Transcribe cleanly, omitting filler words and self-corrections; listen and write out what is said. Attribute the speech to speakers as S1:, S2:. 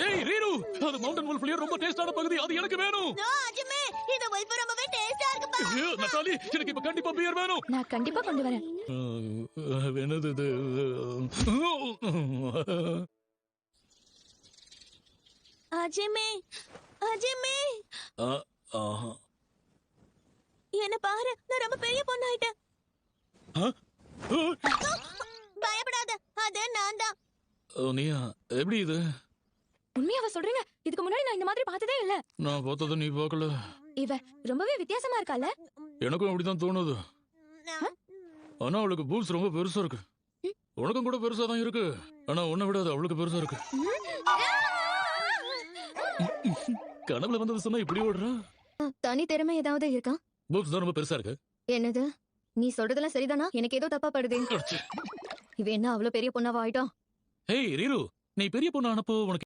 S1: ஏய் ரீரு, அது மவுண்டன் wolfலயே ரொம்ப டேஸ்டான பகுதி, அது எனக்கு வேணும்.
S2: அஜிமே இந்த wolf ரொம்பவே டேஸ்டா இருக்குப்பா.
S1: நட்டாலி, எனக்கு இப்ப கண்டிப்பா பியர் வேணும்.
S3: நான் கண்டிப்பா கொண்டு வரேன்.
S1: என்னது இது?
S2: அஜிமே அஜிமே
S1: ஆஹா.
S2: என்ன பாரு, நான் ரொம்ப பெரிய பொண்ணு ஆயிட்டேன். பயப்படாத, அது நான் தான்.
S1: நீயா? எப்படி இது?
S3: உண்மையாவா சொல்றீங்க? இதுக்கு முன்னாடி நான் இந்த மாதிரி பார்த்ததே இல்ல.
S1: நான் பார்த்ததை நீ பார்க்கல.
S3: இவ ரொம்பவே வித்தியாசமா இருக்கால.
S1: எனக்கும் அப்படிதான் தோணுது. ஆனா அவளுக்கு பூப்ஸ் ரொம்ப பெருசா இருக்கு. உனக்கும் கூட பெருசா தான் இருக்கு. ஆனா உன்னை விட அது அவளுக்கு பெருசா இருக்கு. கனவுல வந்தது சொன்னா இப்படி ஓடுறா?
S3: தனி திறமை ஏதாவது இருக்கா?
S1: பூப்ஸ் தான் ரொம்ப பெருசா இருக்கு.
S3: என்னது? நீ சொல்றதெல்லாம் சரிதானா? எனக்கு ஏதோ தப்பா படுதே. இவ என்ன அவ்வளவு பெரிய பொண்ணாவா ஆயிட்டா?
S1: ஹேய் ரீரு, நீ பெரிய பொண்ணு ஆனப்போ உனக்கு